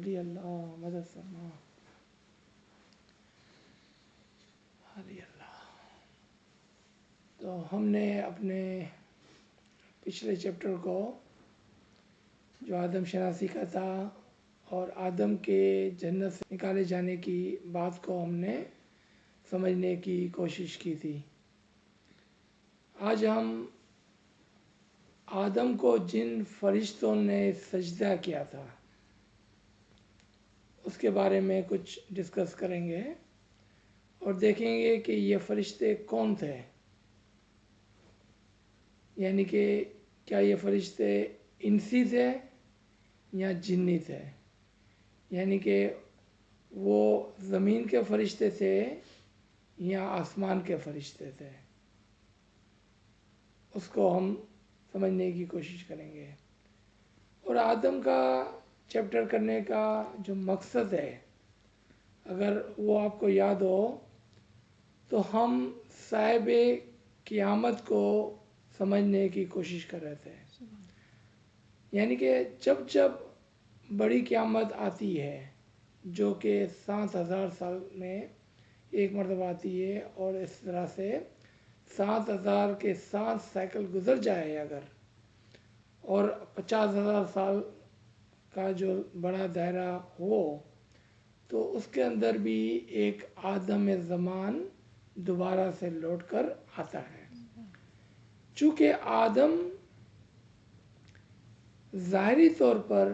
علی اللہ مدد فرما، علی اللہ۔ تو ہم نے اپنے پچھلے چیپٹر کو جو آدم شناسی کا تھا اور آدم کے جنت سے نکالے جانے کی بات کو ہم نے سمجھنے کی کوشش کی تھی۔ آج ہم آدم کو جن فرشتوں نے سجدہ کیا تھا اس کے بارے میں کچھ ڈسکس کریں گے اور دیکھیں گے کہ یہ فرشتے کون تھے، یعنی کہ کیا یہ فرشتے انسی تھے یا جنی تھے، یعنی کہ وہ زمین کے فرشتے تھے یا آسمان کے فرشتے تھے، اس کو ہم سمجھنے کی کوشش کریں گے۔ اور آدم کا چیپٹر کرنے کا جو مقصد ہے، اگر وہ آپ کو یاد ہو تو ہم صاحب قیامت کو سمجھنے کی کوشش کر رہے تھے، یعنی کہ جب جب بڑی قیامت آتی ہے جو کہ 7,000 سال میں ایک مرتبہ آتی ہے، اور اس طرح سے 7,000 کے 7 سائیکل گزر جائے اگر، اور 50,000 سال کا جو بڑا دائرہ ہو تو اس کے اندر بھی ایک آدم زمان دوبارہ سے لوٹ کر آتا ہے۔ چونکہ آدم ظاہری طور پر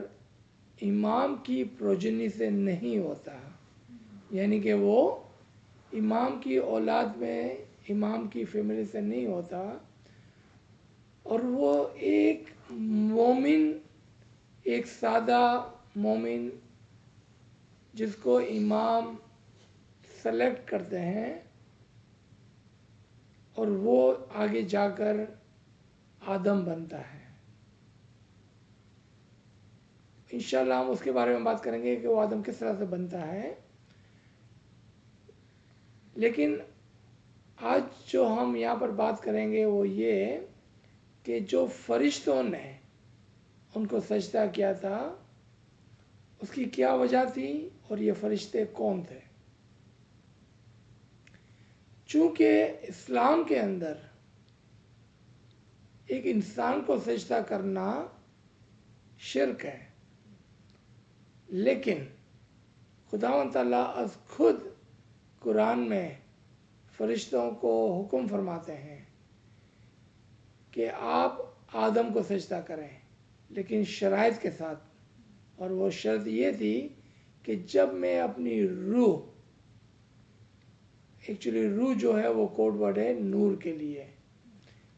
امام کی پروجنی سے نہیں ہوتا، یعنی کہ وہ امام کی اولاد میں امام کی فیملی سے نہیں ہوتا، اور وہ ایک مومن، ایک سادہ مومن جس کو امام سلیکٹ کرتے ہیں اور وہ آگے جا کر آدم بنتا ہے۔ انشاءاللہ ہم اس کے بارے میں بات کریں گے کہ وہ آدم کس طرح سے بنتا ہے، لیکن آج جو ہم یہاں پر بات کریں گے وہ یہ کہ جو فرشتوں نے ان کو سجدہ کیا تھا اس کی کیا وجہ تھی اور یہ فرشتے کون تھے۔ چونکہ اسلام کے اندر ایک انسان کو سجدہ کرنا شرک ہے، لیکن خداوند تعالیٰ از خود قرآن میں فرشتوں کو حکم فرماتے ہیں کہ آپ آدم کو سجدہ کریں، لیکن شرائط کے ساتھ، اور وہ شرط یہ تھی کہ جب میں اپنی روح، ایکچولی روح جو ہے وہ کوڈ ورڈ ہے نور کے لیے،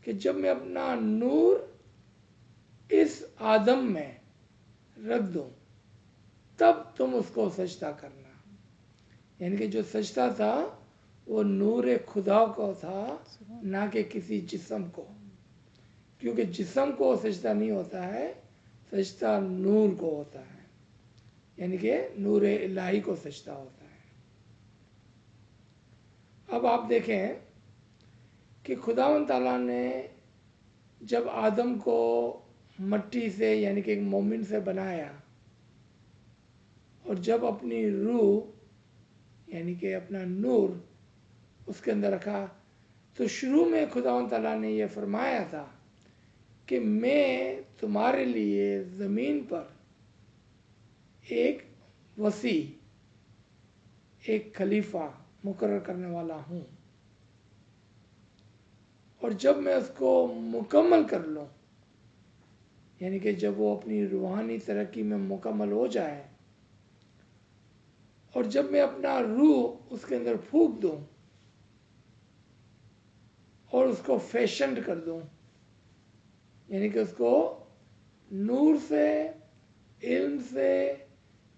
کہ جب میں اپنا نور اس آدم میں رکھ دوں تب تم اس کو سجدہ کرنا، یعنی کہ جو سجدہ تھا وہ نور خدا کو تھا، نہ کہ کسی جسم کو، کیونکہ جسم کو سجدہ نہیں ہوتا ہے، سجدہ نور کو ہوتا ہے، یعنی کہ نور الہی کو سجدہ ہوتا ہے۔ اب آپ دیکھیں کہ خداوند تعالیٰ نے جب آدم کو مٹی سے، یعنی کہ ایک مومن سے بنایا، اور جب اپنی روح یعنی کہ اپنا نور اس کے اندر رکھا، تو شروع میں خداوند تعالیٰ نے یہ فرمایا تھا کہ میں تمہارے لیے زمین پر ایک وسیع، ایک خلیفہ مقرر کرنے والا ہوں، اور جب میں اس کو مکمل کر لوں، یعنی کہ جب وہ اپنی روحانی ترقی میں مکمل ہو جائے، اور جب میں اپنا روح اس کے اندر پھونک دوں اور اس کو فیشنڈ کر دوں، یعنی کہ اس کو نور سے، علم سے،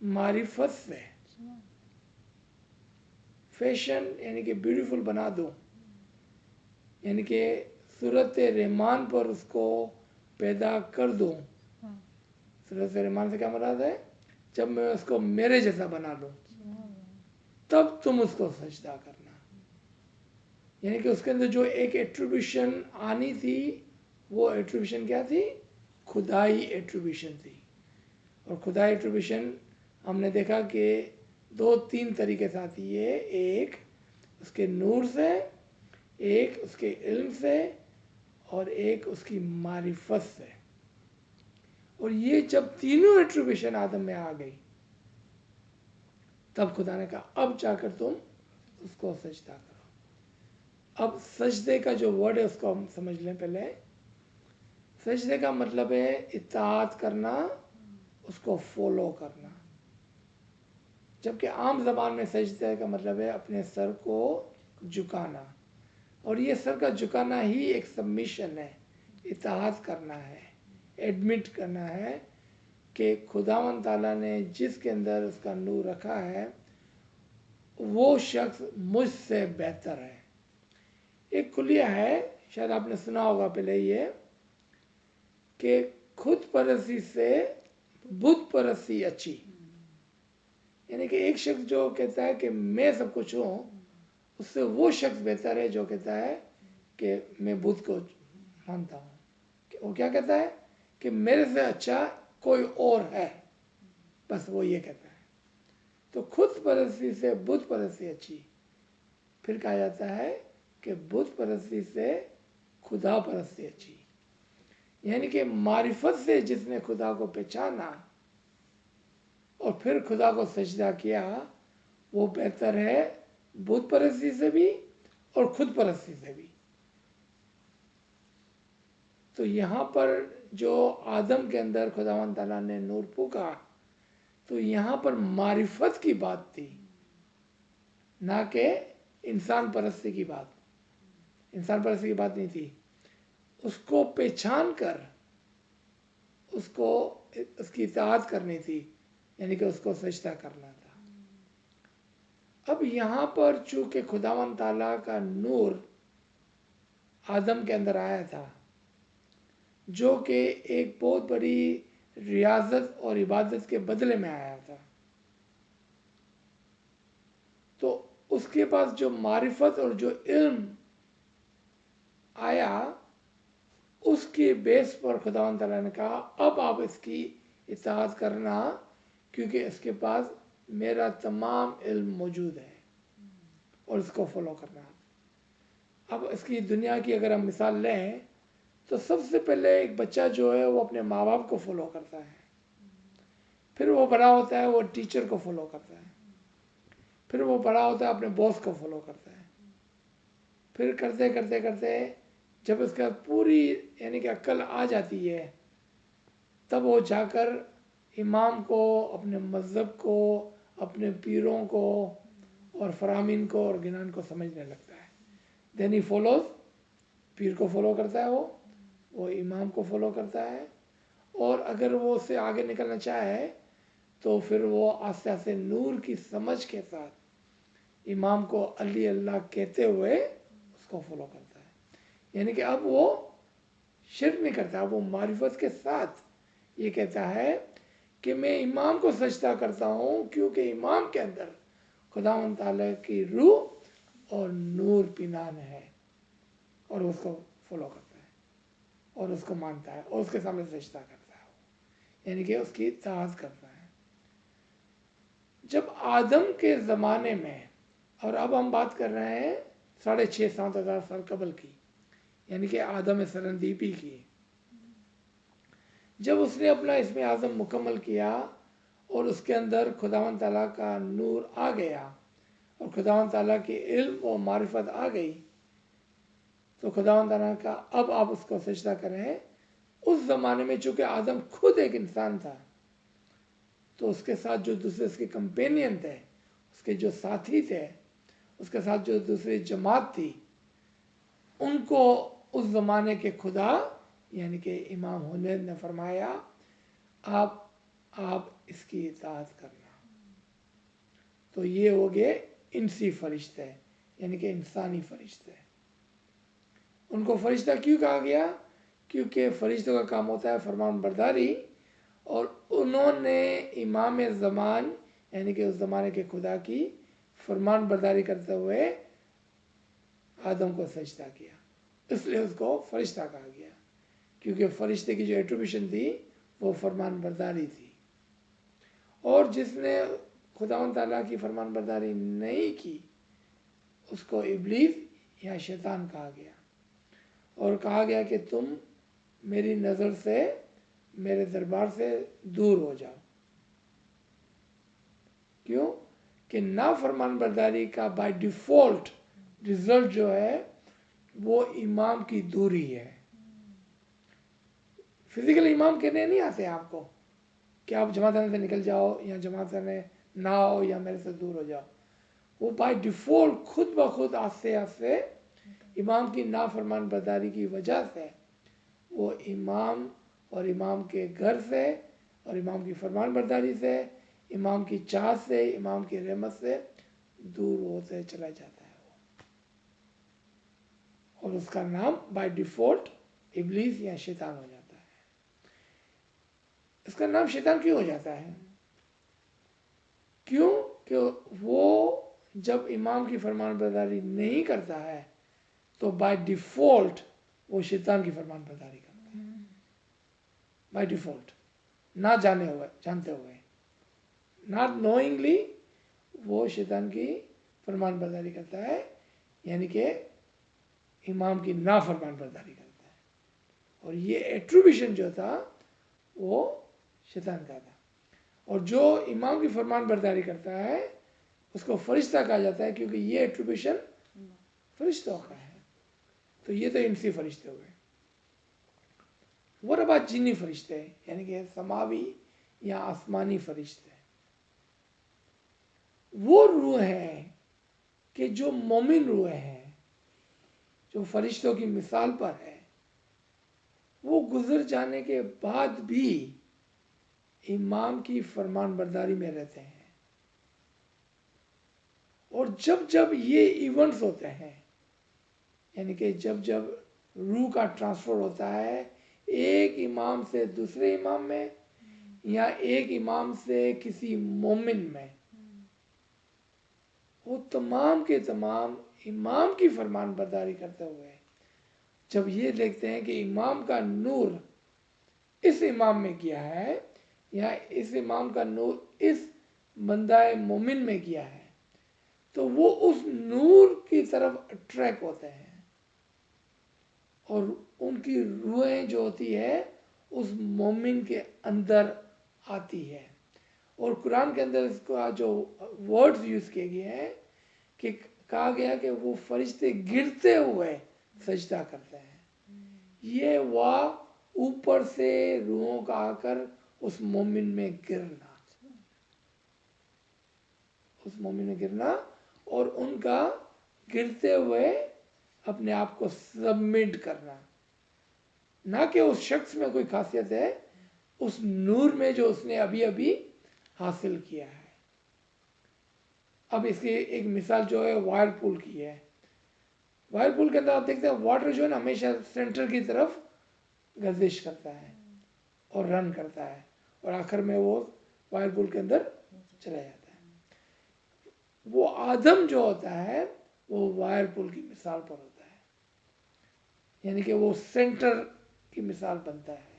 معرفت سے فیشن یعنی کہ بیوٹیفل بنا دوں، یعنی کہ صورت رحمان پر اس کو پیدا کر دوں۔ صورت رحمان سے کیا مراد ہے؟ جب میں اس کو میرے جیسا بنا لوں تب تم اس کو سجدہ کرنا، یعنی کہ اس کے اندر جو ایک ایٹریبیوشن آنی تھی وہ ایٹریبیوشن کیا تھی؟ خدائی ایٹریبیوشن تھی، اور خدائی ایٹریبیوشن ہم نے دیکھا کہ 2-3 طریقے سے آتی ہے، ایک اس کے نور سے، ایک اس کے علم سے، اور ایک اس کی معرفت سے. اور یہ جب تینوں ایٹریبیوشن آدم میں آ گئی تب خدا نے کہا اب جا کر تم اس کو سجدہ کرو. اب سجدے کا جو ورڈ ہے اس کو ہم سمجھ لیں. پہلے سجدے کا مطلب ہے اطاعت کرنا، اس کو فالو کرنا. جبکہ عام زبان میں سجدے کا مطلب ہے اپنے سر کو جھکانا، اور یہ سر کا جھکانا ہی ایک سبمیشن ہے، اطاعت کرنا ہے، ایڈمٹ کرنا ہے کہ خداوند تعالیٰ نے جس کے اندر اس کا نور رکھا ہے وہ شخص مجھ سے بہتر ہے. ایک کلیہ ہے، شاید آپ نے سنا ہوگا پہلے، یہ کہ خود پرستی سے بت پرستی اچھی. یعنی کہ ایک شخص جو کہتا ہے کہ میں سب کچھ ہوں، اس سے وہ شخص بہتر ہے جو کہتا ہے کہ میں بت کو مانتا ہوں. وہ کیا کہتا ہے کہ میرے سے اچھا کوئی اور ہے، بس وہ یہ کہتا ہے. تو خود پرستی سے بت پرستی اچھی. پھر کہا جاتا ہے کہ بت پرستی سے خدا پرستی اچھی. یعنی کہ معرفت سے جس نے خدا کو پہچانا اور پھر خدا کو سجدہ کیا، وہ بہتر ہے بت پرستی سے بھی اور خود پرستی سے بھی. تو یہاں پر جو آدم کے اندر خداوند تعالیٰ نے نور پھونکا، تو یہاں پر معرفت کی بات تھی، نہ کہ انسان پرستی کی بات. انسان پرستی کی بات نہیں تھی. اس کو پہچان کر اس کی اطاعت کرنی تھی، یعنی کہ اس کو سجدہ کرنا تھا. اب یہاں پر چونکہ خداوند تعالیٰ کا نور آدم کے اندر آیا تھا، جو کہ ایک بہت بڑی ریاضت اور عبادت کے بدلے میں آیا تھا، تو اس کے پاس جو معرفت اور جو علم آیا، اس کے بیس پر خداوند تعالیٰ نے کہا اب آپ اس کی اطاعت کرنا، کیونکہ اس کے پاس میرا تمام علم موجود ہے، اور اس کو فالو کرنا. اب اس کی دنیا کی اگر ہم مثال لیں تو سب سے پہلے ایک بچہ جو ہے وہ اپنے ماں باپ کو فالو کرتا ہے، پھر وہ بڑا ہوتا ہے وہ ٹیچر کو فالو کرتا ہے، پھر وہ بڑا ہوتا ہے اپنے باس کو فالو کرتا ہے. پھر کرتے کرتے کرتے جب اس کا پوری یعنی کہ عقل آ جاتی ہے، تب وہ جا کر امام کو، اپنے مذہب کو، اپنے پیروں کو اور فرامین کو اور گنان کو سمجھنے لگتا ہے. دین ہی فالوز، پیر کو فالو کرتا ہے، وہ امام کو فالو کرتا ہے. اور اگر وہ اس سے آگے نکلنا چاہے تو پھر وہ آہستہ آہستہ نور کی سمجھ کے ساتھ امام کو علی اللہ کہتے ہوئے اس کو فالو کرتا ہے. یعنی کہ اب وہ شرک نہیں کرتا، اب وہ معرفت کے ساتھ یہ کہتا ہے کہ میں امام کو سجدہ کرتا ہوں کیونکہ امام کے اندر خداوند تعالیٰ کی روح اور نور پنہان ہے، اور اس کو فالو کرتا ہے اور اس کو مانتا ہے اور اس کے سامنے سجدہ کرتا ہے، یعنی کہ اس کی اطاعت کرتا ہے. جب آدم کے زمانے میں، اور اب ہم بات کر رہے ہیں 6,500-7 ہزار سال قبل کی، یعنی کہ آدم سرندیپی کی، جب اس نے اپنا اسم اعظم مکمل کیا اور اس کے اندر خداوند تعالیٰ کا نور آ گیا اور خداوند تعالیٰ کی علم و معرفت آ گئی، تو خداوند تعالیٰ کا اب آپ اس کو سجدہ کریں. اس زمانے میں چونکہ آدم خود ایک انسان تھا، تو اس کے ساتھ جو دوسرے اس کے کمپینین تھے، اس کے جو ساتھی تھے، اس کے ساتھ جو دوسری جماعت تھی، ان کو اس زمانے کے خدا یعنی کہ امام حنید نے فرمایا آپ اس کی اطاعت کرنا. تو یہ ہو گئے انسی فرشتے، یعنی کہ انسانی فرشتے. ان کو فرشتہ کیوں کہا گیا؟ کیونکہ فرشتوں کا کام ہوتا ہے فرمان برداری، اور انہوں نے امام زمان یعنی کہ اس زمانے کے خدا کی فرمان برداری کرتے ہوئے آدم کو سجدہ کیا، اس لیے اس کو فرشتہ کہا گیا، کیونکہ فرشتے کی جو ایٹریبیوشن تھی وہ فرمان برداری تھی. اور جس نے خداوند تعالیٰ کی فرمان برداری نہیں کی اس کو ابلیس یا شیطان کہا گیا، اور کہا گیا کہ تم میری نظر سے، میرے دربار سے دور ہو جاؤ۔ کیوں؟ کہ نافرمان برداری کا بائی ڈیفالٹ رزلٹ جو ہے وہ امام کی دوری ہے۔ فزیکل امام کہنے نہیں آتے آپ کو کہ آپ جماعت خانے سے نکل جاؤ یا جماعت خانے نہ آؤ یا میرے سے دور ہو جاؤ۔ وہ بائی ڈیفالٹ خود بخود آستے آستے امام کی نافرمان برداری کی وجہ سے وہ امام اور امام کے گھر سے اور امام کی فرمان برداری سے، امام کی چاہت سے، امام کی رحمت سے دور ہوتے چلا جاتا ہے وہ، اور اس کا نام بائی ڈیفالٹ ابلیس یا شیطان ہو جاتا ہے۔ اس کا نام شیطان کیوں ہو جاتا ہے؟ کیوں کہ وہ جب امام کی فرمان برداری نہیں کرتا ہے تو بائی ڈیفالٹ وہ شیطان کی فرمان برداری کرتا ہے، بائی ڈیفالٹ، نہ جانتے ہوئے، ناٹ نوئنگلی وہ شیطان کی فرمان برداری کرتا ہے، یعنی کہ امام کی نافرمان برداری کرتا ہے۔ اور یہ ایٹریبیوشن جو تھا وہ شیطان کا تھا، اور جو امام کی فرمان برداری کرتا ہے اس کو فرشتہ کہا جاتا ہے، کیونکہ یہ ایٹریبیوشن فرشتوں کا ہے۔ تو یہ تو انسی فرشتے ہوئے۔ what about جنی فرشتے، یعنی کہ سماوی یا آسمانی فرشتے؟ وہ روح ہیں کہ جو مومن روح ہیں، جو فرشتوں کی مثال پر ہے، وہ گزر جانے کے بعد بھی امام کی فرمان برداری میں رہتے ہیں۔ اور جب جب یہ ایونٹس ہوتے ہیں، یعنی کہ جب جب روح کا ٹرانسفر ہوتا ہے ایک امام سے دوسرے امام میں یا ایک امام سے کسی مومن میں، وہ تمام کے تمام امام کی فرمان برداری کرتے ہوئے جب یہ دیکھتے ہیں کہ امام کا نور اس امام میں کیا ہے یا اس امام کا نور اس بندہ مومن میں کیا ہے، تو وہ اس نور کی طرف اٹریکٹ ہوتے ہیں، اور ان کی روحیں جو ہوتی ہے اس مومن کے اندر آتی ہے۔ اور قرآن کے اندر اس کا جو ورڈز یوز کیے گئے ہیں کہ کہا گیا کہ وہ فرشتے گرتے ہوئے سجدہ کرتے ہیں، یہ وہ اوپر سے روحوں کا آ کر اس مومن میں گرنا، اس مومن میں گرنا، اور ان کا گرتے ہوئے اپنے آپ کو سبمٹ کرنا، نہ کہ اس شخص میں کوئی خاصیت ہے، اس نور میں جو اس نے ابھی ابھی حاصل کیا ہے۔ اب اس کی ایک مثال جو ہے وائر پول کی ہے۔ وائر پول کے اندر آپ دیکھتے ہیں واٹر جو ہے نا ہمیشہ سینٹر کی طرف گردش کرتا ہے اور رن کرتا ہے، اور آخر میں وہ وائر پول کے اندر چلا جاتا ہے۔ وہ آدم جو ہوتا ہے وہ وائر پول کی مثال پر ہوتا ہے، یعنی کہ وہ سینٹر کی مثال بنتا ہے،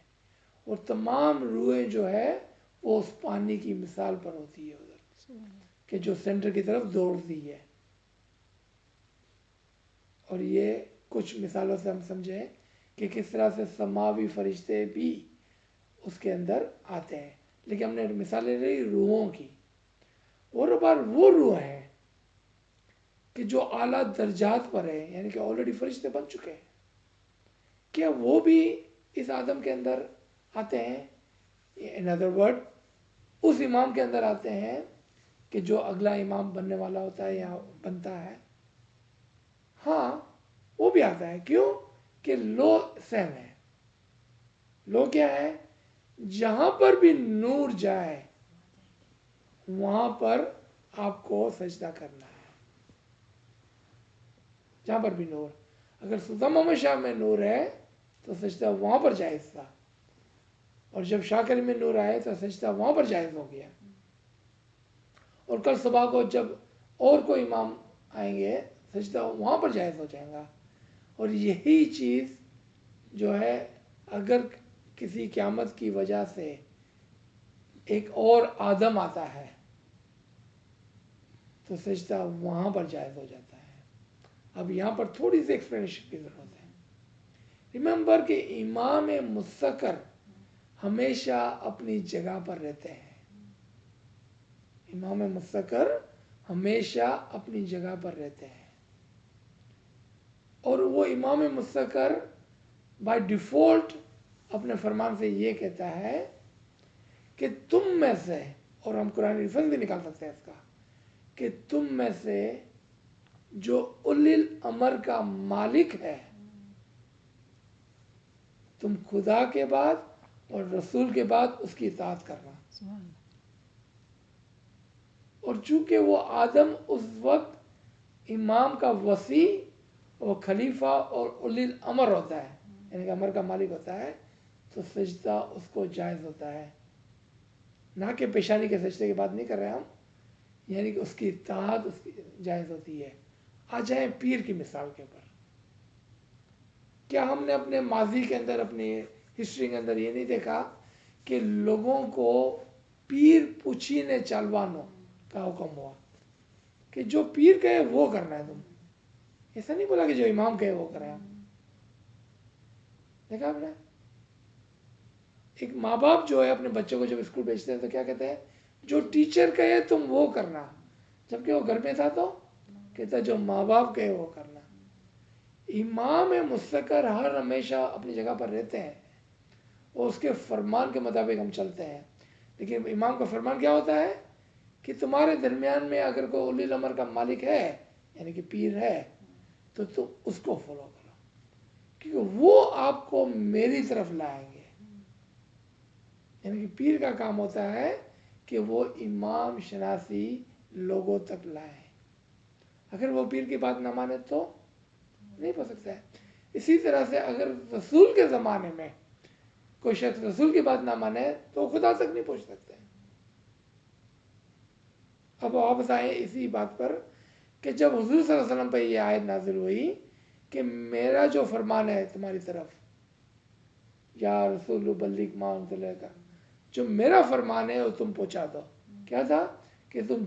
اور تمام روحیں جو ہے وہ اس پانی کی مثال پر ہوتی ہے ادھر، کہ جو سینٹر کی طرف دوڑتی ہے۔ اور یہ کچھ مثالوں سے ہم سمجھیں کہ کس طرح سے سماوی فرشتے بھی اس کے اندر آتے ہیں، لیکن ہم نے مثالیں لی روحوں کی، اور بار وہ روح ہیں کہ جو اعلیٰ درجات پر ہیں، یعنی کہ آلریڈی فرشتے بن چکے ہیں، کیا وہ بھی اس آدم کے اندر آتے ہیں؟ ان ادر ورڈ اس امام کے اندر آتے ہیں کہ جو اگلا امام بننے والا ہوتا ہے یا بنتا ہے؟ ہاں وہ بھی آتا ہے۔ کیوں؟ کہ لو سیم ہے۔ لو کیا ہے؟ جہاں پر بھی نور جائے وہاں پر آپ کو سجدہ کرنا ہے، جہاں پر بھی نور، اگر سلطان محمد شاہ میں نور ہے تو سجدہ وہاں پر جائز تھا، اور جب شاہ کریم میں نور آئے تو سجدہ وہاں پر جائز ہو گیا، اور کل صبح کو جب اور کوئی امام آئیں گے سجدہ وہاں پر جائز ہو جائے گا۔ اور یہی چیز جو ہے اگر کسی قیامت کی وجہ سے ایک اور آدم آتا ہے تو سجدہ وہاں پر جائز ہو جاتا ہے. اب یہاں پر تھوڑی سی ایکسپلینیشن کی ضرورت ہے. ریممبر کہ امام مستقر ہمیشہ اپنی جگہ پر رہتے ہیں. امام مستقر ہمیشہ اپنی جگہ پر رہتے ہیں اور وہ امام مستقر بائی ڈیفالٹ اپنے فرمان سے یہ کہتا ہے کہ تم میں سے، اور ہم قرآن ریفرنس بھی نکال سکتے ہیں اس کا، کہ تم میں سے جو اولی الامر کا مالک ہے تم خدا کے بعد اور رسول کے بعد اس کی اطاعت کرنا. سبحان اللہ. اور چونکہ وہ آدم اس وقت امام کا وصی اور خلیفہ اور اولی الامر ہوتا ہے، یعنی کہ امر کا مالک ہوتا ہے، تو سجدہ اس کو جائز ہوتا ہے. نہ کہ پیشانی کے سجدے کی بات نہیں کر رہے ہم، یعنی کہ اس کی اطاعت اس کی جائز ہوتی ہے. آ جائیں پیر کی مثال کے اوپر. کیا ہم نے اپنے ماضی کے اندر، اپنی ہسٹری کے اندر یہ نہیں دیکھا کہ لوگوں کو پیر پوچھینے چالوانوں کا حکم ہوا کہ جو پیر کہے وہ کرنا ہے؟ تم ایسا نہیں بولا کہ جو امام کہے وہ کریں. دیکھا آپ نے؟ ایک ماں باپ جو ہے اپنے بچوں کو جب اسکول بھیجتے ہیں تو کیا کہتے ہیں؟ جو ٹیچر کہے تم وہ کرنا. جبکہ وہ گھر میں تھا تو کہتا جو ماں باپ کہے وہ کرنا. امام مستقر ہر ہمیشہ اپنی جگہ پر رہتے ہیں اور اس کے فرمان کے مطابق ہم چلتے ہیں. لیکن امام کا فرمان کیا ہوتا ہے کہ تمہارے درمیان میں اگر کوئی اولی الامر کا مالک ہے، یعنی کہ پیر ہے، تو تم اس کو فالو کرو کیونکہ وہ آپ کو میری طرف لائیں گے. یعنی کہ پیر کا کام ہوتا ہے کہ وہ امام شناسی لوگوں تک لائیں. اگر وہ پیر کی بات نہ مانے تو نہیں پہنچ سکتا ہے. اسی طرح سے اگر رسول کے زمانے میں کوئی شخص رسول کی بات نہ مانے تو خدا تک نہیں پہنچ سکتے. اب واپس آئیں اسی بات پر کہ جب حضور صلی اللہ علیہ وسلم پہ یہ آیت نازل ہوئی کہ میرا جو فرمان ہے تمہاری طرف، یا رسول بلغ ما انزل الیک، جو میرا فرمان ہے وہ تم پہنچا دو. کیا تھا کہ تم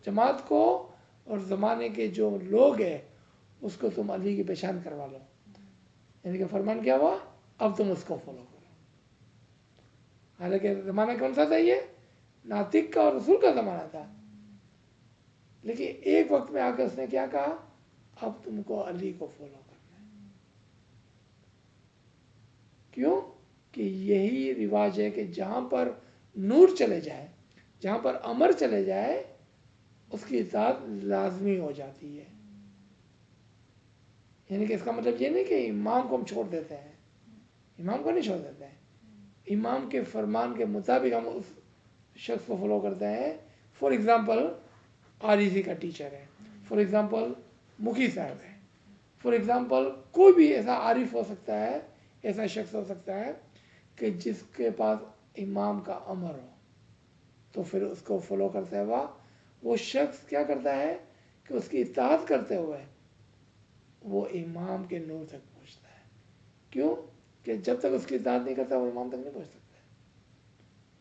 جماعت کو اور زمانے کے جو لوگ ہیں اس کو تم علی کی پہچان کروا لو. یعنی کہ فرمان کیا ہوا؟ اب تم اس کو فالو کرو. حالانکہ زمانہ کون سا تھا؟ یہ ناطق کا اور رسول کا زمانہ تھا. لیکن ایک وقت میں آ کر اس نے کیا کہا؟ اب تم کو علی کو فالو کرنا ہے. کیوں؟ کہ یہی رواج ہے کہ جہاں پر نور چلے جائے، جہاں پر امر چلے جائے، اس کی اطاعت لازمی ہو جاتی ہے. یعنی کہ اس کا مطلب یہ نہیں کہ امام کو ہم چھوڑ دیتے ہیں، امام کو نہیں چھوڑ دیتے ہیں. امام کے فرمان کے مطابق ہم اس شخص کو فالو کرتے ہیں. فار ایگزامپل آریزی کا ٹیچر ہے، فار ایگزامپل مکھی صاحب ہے، فار ایگزامپل کوئی بھی ایسا عارف ہو سکتا ہے، ایسا شخص ہو سکتا ہے کہ جس کے پاس امام کا امر ہو، تو پھر اس کو فالو کرتے ہوا وہ شخص کیا کرتا ہے کہ اس کی اطاعت کرتے ہوئے وہ امام کے نور تک پہنچتا ہے. کیوں؟ کہ جب تک اس کی اطاعت نہیں کرتا وہ امام تک نہیں پہنچ سکتا.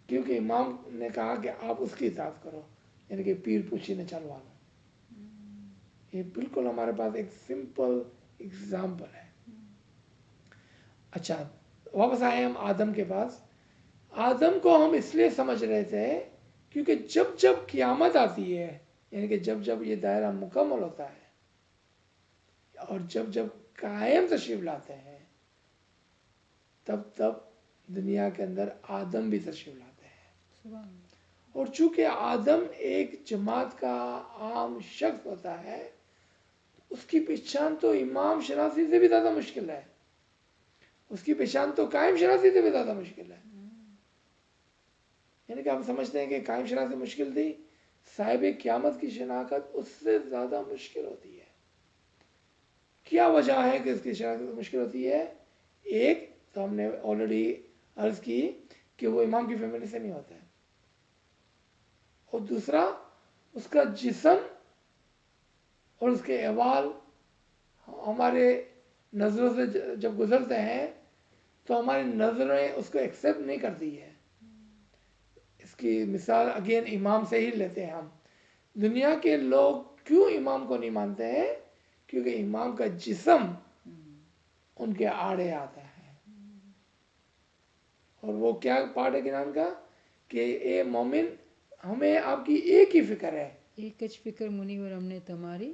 کیونکہ امام نے کہا کہ آپ اس کی اطاعت کرو، یعنی کہ پیر پوچھی نے چلوا لو. یہ بالکل ہمارے پاس ایک سمپل اگزامپل ہے. اچھا واپس آئے ہم آدم کے پاس. آدم کو ہم اس لیے سمجھ رہے تھے کیونکہ جب جب قیامت آتی ہے، یعنی کہ جب جب یہ دائرہ مکمل ہوتا ہے اور جب جب قائم تشریف لاتے ہیں، تب تب دنیا کے اندر آدم بھی تشریف لاتے ہیں. سبحان اللہ. اور چونکہ آدم ایک جماعت کا عام شخص ہوتا ہے، اس کی پہچان تو امام شناسی سے بھی زیادہ مشکل ہے، اس کی پہچان تو قائم شناسی سے بھی زیادہ مشکل ہے. یعنی کہ ہم سمجھتے ہیں کہ قائم شناسی مشکل تھی، صاحب قیامت کی شناخت اس سے زیادہ مشکل ہوتی ہے. کیا وجہ ہے کہ اس کی شناخت مشکل ہوتی ہے؟ ایک تو ہم نے آلریڈی عرض کی کہ وہ امام کی فیملی سے نہیں ہوتا ہے، اور دوسرا اس کا جسم اور اس کے احوال ہمارے نظروں سے جب گزرتے ہیں تو ہماری نظریں اس کو ایکسیپٹ نہیں کرتی ہے. اس کی مثال اگین امام سے ہی لیتے ہیں ہم. دنیا کے لوگ کیوں امام کو نہیں مانتے ہیں؟ کیونکہ امام کا جسم ان کے آڑے آتا ہے. اور وہ کیا پارٹ ہے گنان کا کہ اے مومن ہمیں آپ کی ایک ہی فکر ہے. ایک જ ફિકર મુનિવર અમને તમારી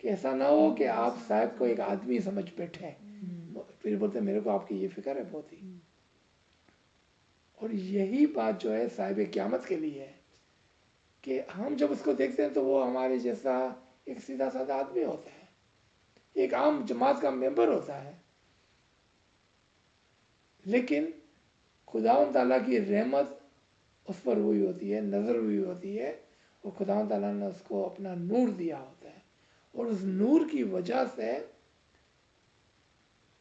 کہ ایسا نہ ہو کہ آپ صاحب کو ایک آدمی سمجھ بیٹھے پھر بولتے ہیں میرے کو آپ کی یہ فکر ہے بہت ہی. اور یہی بات جو ہے صاحب قیامت کے لیے ہے کہ ہم جب اس کو دیکھتے ہیں تو وہ ہمارے جیسا ایک سیدھا سادہ آدمی ہوتا ہے, ایک عام جماعت کا ممبر ہوتا ہے, لیکن خداوند تعالیٰ کی رحمت اس پر ہوئی ہوتی ہے, نظر ہوئی ہوتی ہے, اور خداوند تعالیٰ نے اس کو اپنا نور دیا ہوتا ہے, اور اس نور کی وجہ سے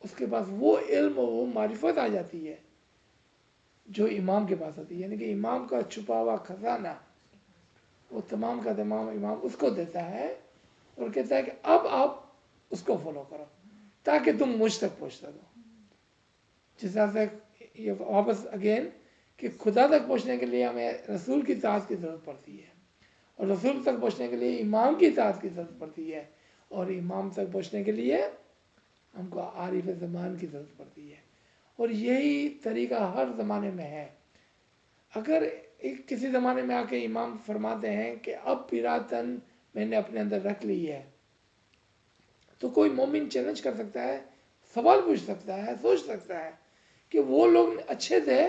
اس کے پاس وہ علم و وہ معرفت آ جاتی ہے جو امام کے پاس ہوتی ہے. یعنی کہ امام کا چھپا ہوا خزانہ وہ تمام کا تمام امام اس کو دیتا ہے اور کہتا ہے کہ اب آپ اس کو فالو کرو تاکہ تم مجھ تک پہنچ سکو. جس طرح سے یہ واپس اگین کہ خدا تک پہنچنے کے لیے ہمیں رسول کی اطاعت کی ضرورت پڑتی ہے, اور رسول تک پہنچنے کے لیے امام کی اطاعت کی ضرورت پڑتی ہے, اور امام تک پہنچنے کے لیے ہم کو عارف زمان کی ضرورت پڑتی ہے. اور یہی طریقہ ہر زمانے میں ہے. اگر کسی زمانے میں آ کے امام فرماتے ہیں کہ اب پیراتن میں نے اپنے اندر رکھ لی ہے, تو کوئی مومن چیلنج کر سکتا ہے, سوال پوچھ سکتا ہے, سوچ سکتا ہے کہ وہ لوگ اچھے تھے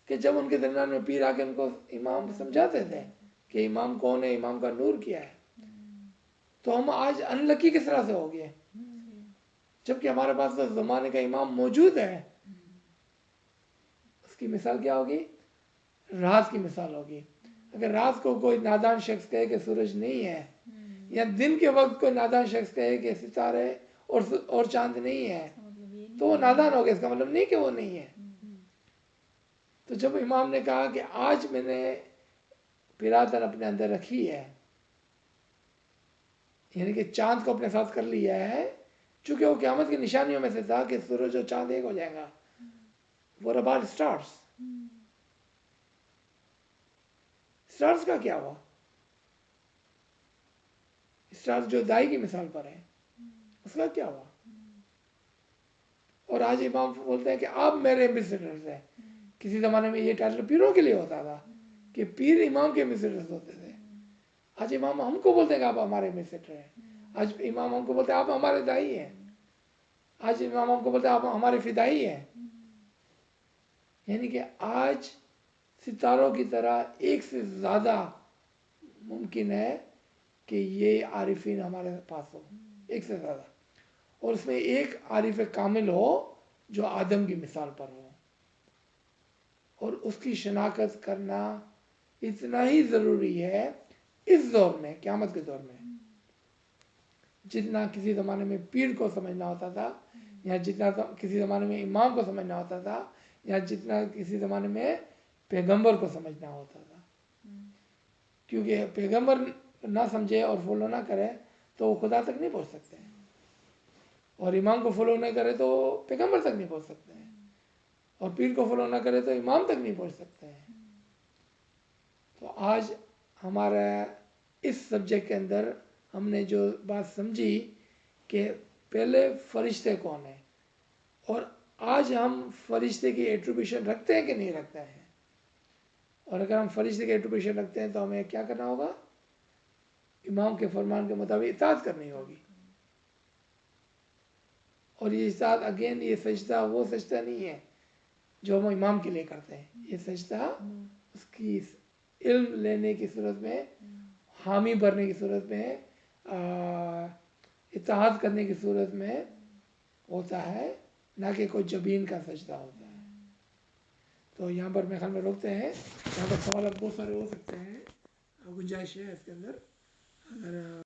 کہ جب ان کے درمیان میں پیر آ کے ان کو امام سمجھاتے تھے کہ امام کون ہے, امام کا نور کیا ہے, تو ہم آج انلکی کس طرح سے ہو گئے جبکہ ہمارے پاس تو زمانے کا امام موجود ہے. اس کی مثال کیا ہوگی؟ رات کی مثال ہوگی. اگر رات کو کوئی نادان شخص کہے کہ سورج نہیں ہے, یا دن کے وقت کوئی نادان شخص کہے کہ ستارے اور چاند نہیں ہے, تو وہ نادان ہو گیا, اس کا مطلب نہیں کہ وہ نہیں ہے. تو جب امام نے کہا کہ آج میں نے پیراتن اپنے اندر رکھی ہے, یعنی کہ چاند کو اپنے ساتھ کر لیا ہے, چونکہ وہ قیامت کی نشانیوں میں سے تھا کہ سورج اور چاند ایک ہو جائے گا. What about stars? اسٹارز کا کیا ہوا؟ اسٹارز جو دائی کی مثال پر ہے اس کا کیا ہوا؟ اور آج امام بولتے ہیں کہ آپ میرے ایمبیسیڈرز ہیں. کسی زمانے میں یہ ٹائٹل پیروں کے لیے ہوتا تھا کہ پیر امام کے ایمبیسیڈرز ہوتے تھے. آج امام ہم کو بولتے ہیں کہ آپ ہمارے ایمبیسیڈر ہیں. آج امام ہم کو بولتے ہیں آپ ہمارے دائی ہیں. آج امام ہم کو بولتے ہیں آپ ہمارے فدائی ہیں. یعنی کہ آج ستاروں کی طرح ایک سے زیادہ ممکن ہے کہ یہ عارفین ہمارے پاس ہو, ایک سے زیادہ, اور اس میں ایک عارف کامل ہو جو آدم کی مثال پر ہو. اور اس کی شناخت کرنا اتنا ہی ضروری ہے اس دور میں, قیامت کے دور میں, جتنا کسی زمانے میں پیر کو سمجھنا ہوتا تھا, یا جتنا کسی زمانے میں امام کو سمجھنا ہوتا تھا, یا جتنا کسی زمانے میں پیغمبر کو سمجھنا ہوتا تھا. کیونکہ پیغمبر نہ سمجھے اور فالو نہ کرے تو وہ خدا تک نہیں پہنچ سکتے, اور امام کو فالو نہ کرے تو پیغمبر تک نہیں پہنچ سکتے, اور پیر کو فالو نہ کرے تو امام تک نہیں پہنچ سکتے ہیں. تو آج ہمارا اس سبجیکٹ کے اندر ہم نے جو بات سمجھی کہ پہلے فرشتے کون ہیں, اور آج ہم فرشتے کی ایٹریبیوشن رکھتے ہیں کہ نہیں رکھتے ہیں, اور اگر ہم فرشتے کی ایٹریبیوشن رکھتے ہیں تو ہمیں کیا کرنا ہوگا؟ امام کے فرمان کے مطابق اطاعت کرنی ہوگی. اور یہ اطاعت اگین یہ سجدہ وہ سجدہ نہیں ہے جو ہم امام کے لیے کرتے ہیں. یہ سجدہ اس کی علم لینے کی صورت میں, حامی بھرنے کی صورت میں, اطاعت کرنے کی صورت میں ہوتا ہے, نہ کہ کوئی جبین کا سجدہ ہوتا ہے. تو یہاں پر میرے خیال میں روکتے ہیں. یہاں پر سوالات بہت سارے ہو سکتے ہیں, گنجائش ہے اس کے اندر. اگر